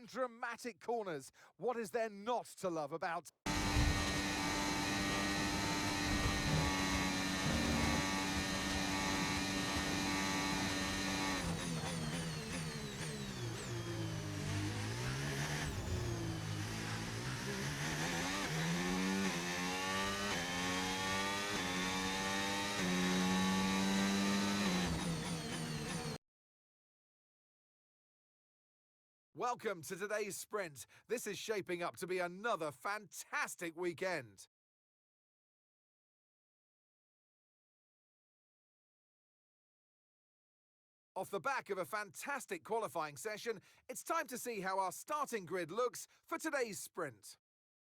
and dramatic corners. What is there not to love about? Welcome to today's sprint. This is shaping up to be another fantastic weekend. Off the back of a fantastic qualifying session, it's time to see how our starting grid looks for today's sprint.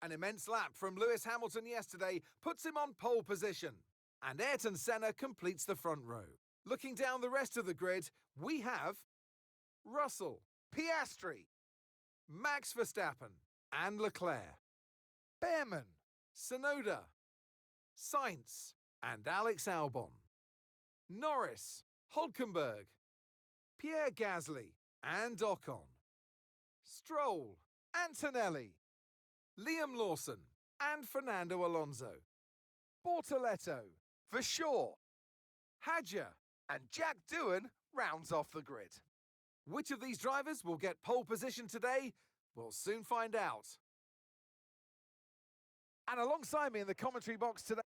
An immense lap from Lewis Hamilton yesterday puts him on pole position, and Ayrton Senna completes the front row. Looking down the rest of the grid, we have Russell, Piastri, Max Verstappen and Leclerc, Behrman, Tsunoda, Sainz and Alex Albon, Norris, Hülkenberg, Pierre Gasly and Ocon, Stroll, Antonelli, Liam Lawson and Fernando Alonso, Bortoletto, Verschoor, Hadjar and Jack Doohan rounds off the grid. Which of these drivers will get pole position today? We'll soon find out. And alongside me in the commentary box today...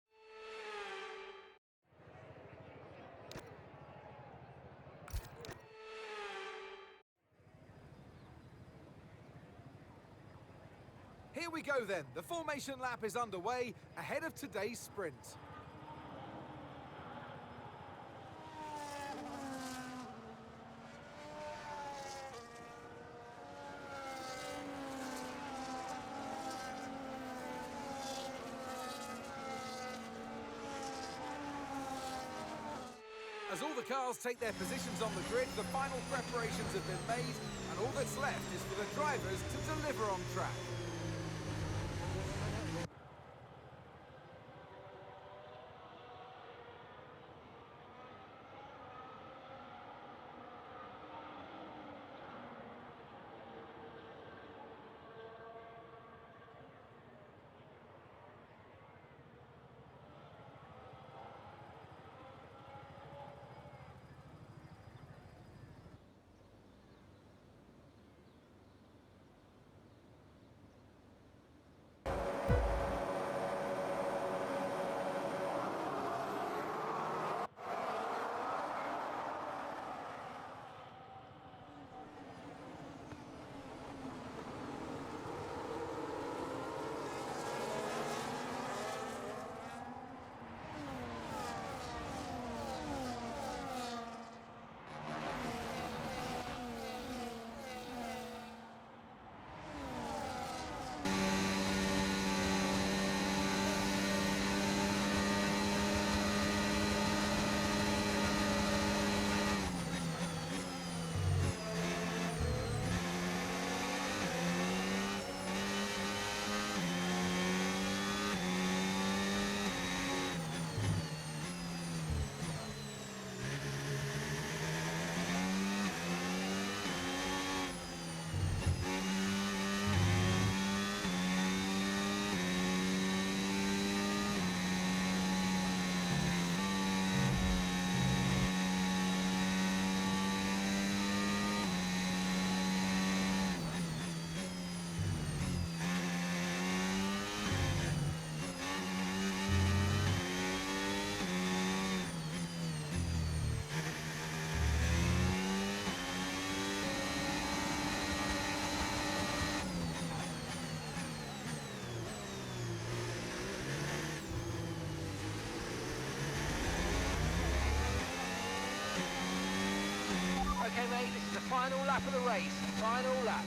Here we go then. The formation lap is underway ahead of today's sprint. As all the cars take their positions on the grid, the final preparations have been made, and all that's left is for the drivers to deliver on track. Okay, mate, this is the final lap of the race. Final lap.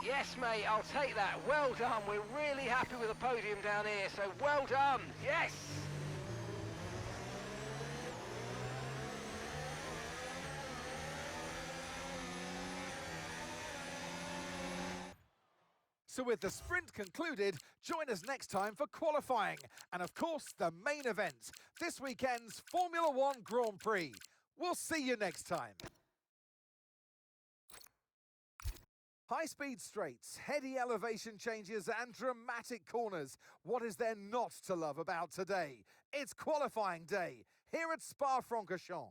Yes, mate, I'll take that. Well done. We're really happy with the podium down here, so well done. Yes. So with the sprint concluded, join us next time for qualifying and of course the main event, this weekend's Formula One Grand Prix. We'll see you next time. High-speed straights, heady elevation changes and dramatic corners. What is there not to love about today? It's qualifying day here at Spa-Francorchamps.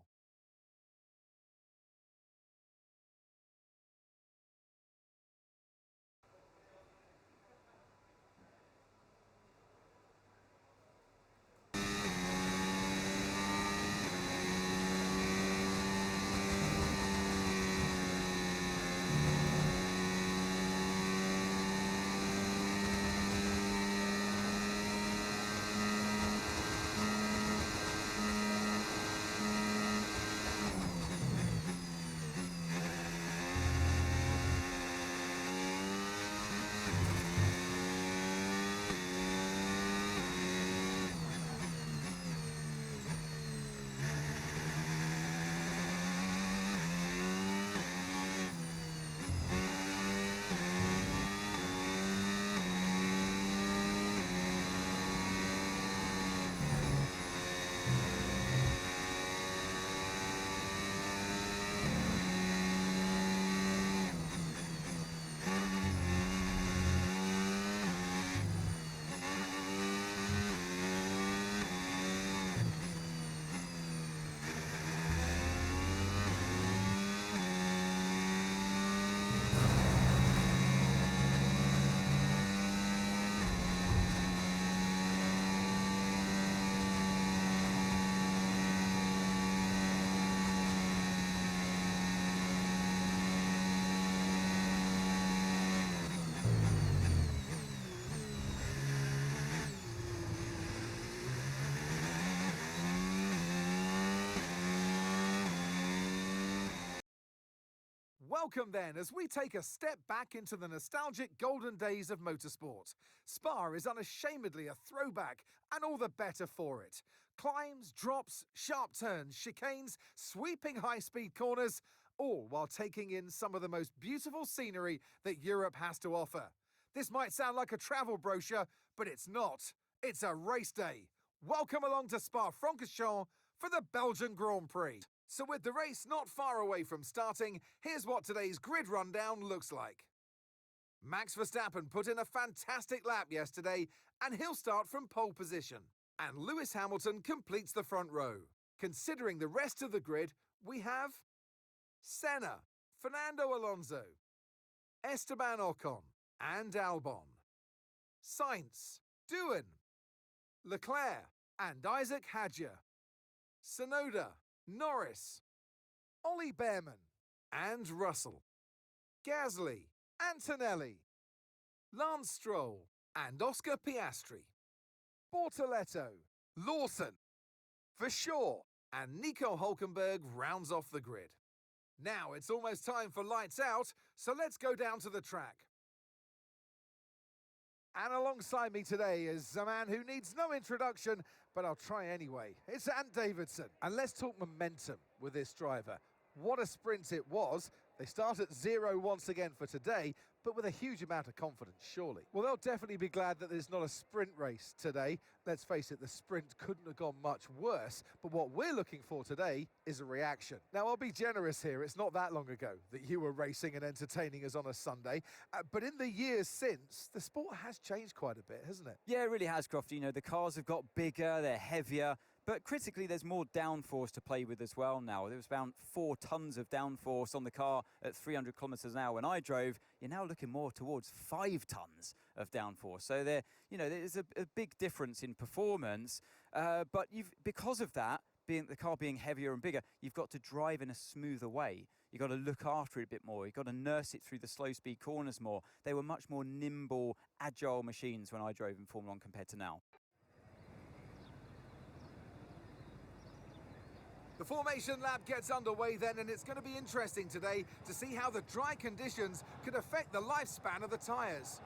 Welcome then, as we take a step back into the nostalgic golden days of motorsport. Spa is unashamedly a throwback, and all the better for it. Climbs, drops, sharp turns, chicanes, sweeping high-speed corners, all while taking in some of the most beautiful scenery that Europe has to offer. This might sound like a travel brochure, but it's not. It's a race day. Welcome along to Spa-Francorchamps for the Belgian Grand Prix. So with the race not far away from starting, here's what today's grid rundown looks like. Max Verstappen put in a fantastic lap yesterday, and he'll start from pole position. And Lewis Hamilton completes the front row. Considering the rest of the grid, we have Senna, Fernando Alonso, Esteban Ocon, and Albon, Sainz, Doohan, Leclerc, and Isaac Hadjar, Tsunoda, Norris, Ollie Behrman, and Russell, Gasly, Antonelli, Lance Stroll, and Oscar Piastri, Bortoletto, Lawson, Verschoor, and Nico Hülkenberg rounds off the grid. Now it's almost time for lights out, so let's go down to the track. And alongside me today is a man who needs no introduction, but I'll try anyway. It's Ant Davidson. And let's talk momentum with this driver. What a sprint it was. They start at 0 once again for today, but with a huge amount of confidence, surely. Well, they'll definitely be glad that there's not a sprint race today. Let's face it, the sprint couldn't have gone much worse, but what we're looking for today is a reaction. Now, I'll be generous here. It's not that long ago that you were racing and entertaining us on a Sunday, but in the years since, the sport has changed quite a bit, hasn't it? Yeah, it really has, Crofty. You know, the cars have got bigger, they're heavier, but critically, there's more downforce to play with as well now. There was about 4 tons of downforce on the car at 300 kilometres an hour when I drove. You're now looking more towards 5 tons of downforce. So there's a big difference in performance. But because of that, the car being heavier and bigger, you've got to drive in a smoother way. You've got to look after it a bit more. You've got to nurse it through the slow speed corners more. They were much more nimble, agile machines when I drove in Formula 1 compared to now. The formation lap gets underway then, and it's going to be interesting today to see how the dry conditions could affect the lifespan of the tyres.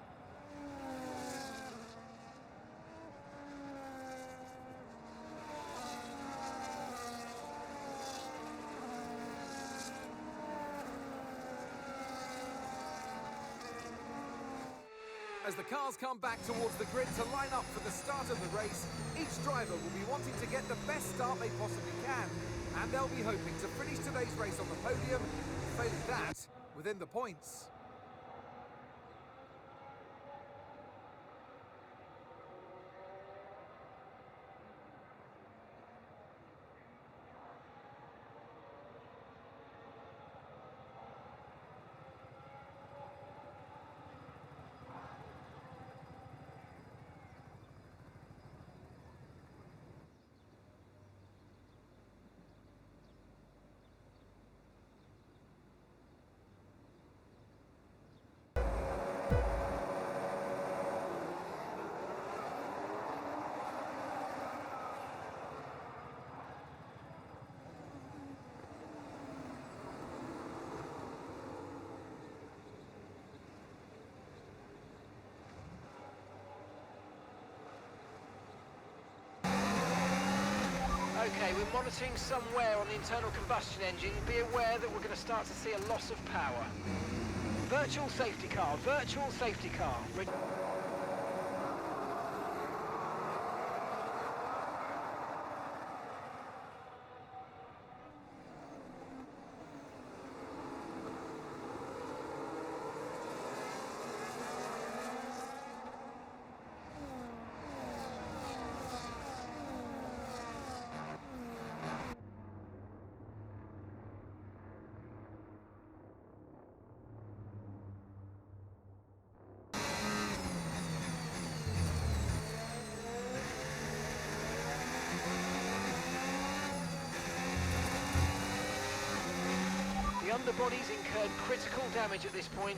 As the cars come back towards the grid to line up for the start of the race, each driver will be wanting to get the best start they possibly can, and they'll be hoping to finish today's race on the podium, failing that, within the points. Okay, we're monitoring some wear on the internal combustion engine. Be aware that we're going to start to see a loss of power. Virtual safety car, virtual safety car. The underbody's incurred critical damage at this point.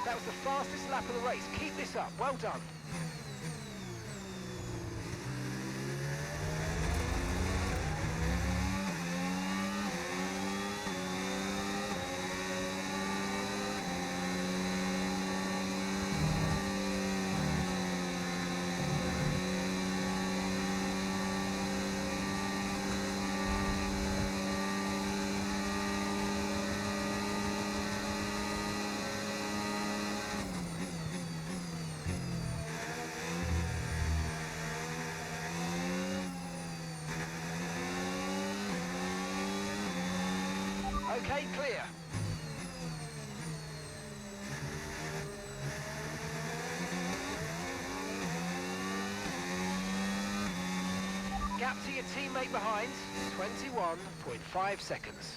That was the fastest lap of the race. Keep this up. Well done. Okay, clear. Gap to your teammate behind, 21.5 seconds.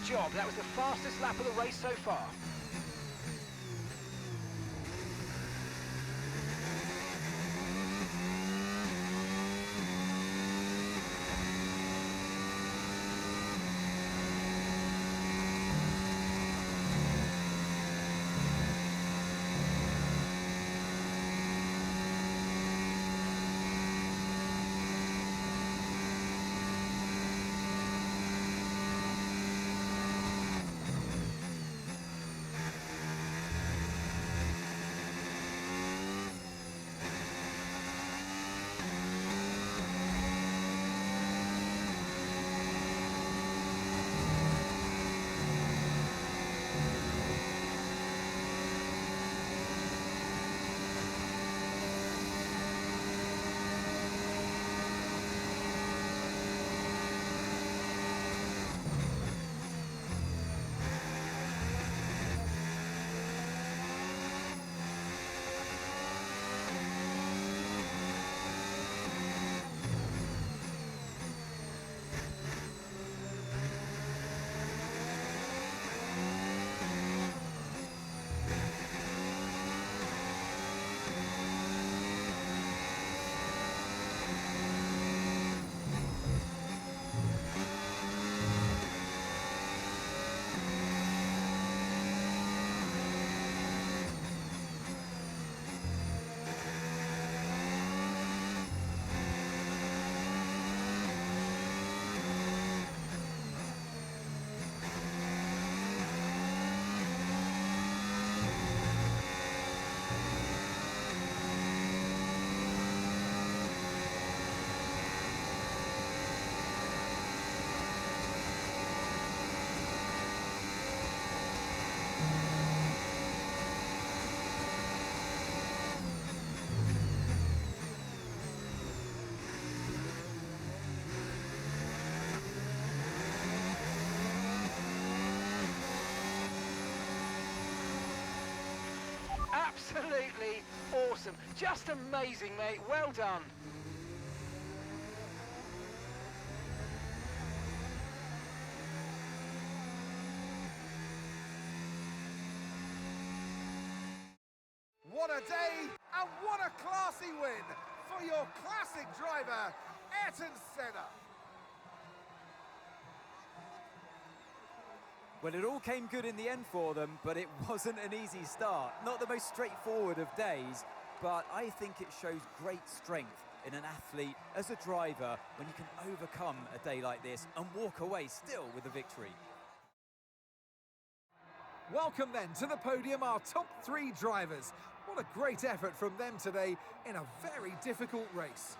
Good job. That was the fastest lap of the race so far. Absolutely awesome. Just amazing, mate. Well done. What a day and what a classy win for your classic driver, Ayrton Senna. Well, it all came good in the end for them, but it wasn't an easy start. Not the most straightforward of days, but I think it shows great strength in an athlete as a driver when you can overcome a day like this and walk away still with a victory. Welcome then to the podium, our top three drivers. What a great effort from them today in a very difficult race.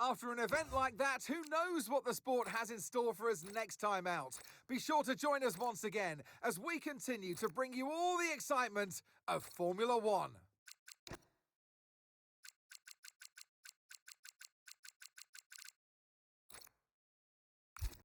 After an event like that, who knows what the sport has in store for us next time out? Be sure to join us once again as we continue to bring you all the excitement of Formula One.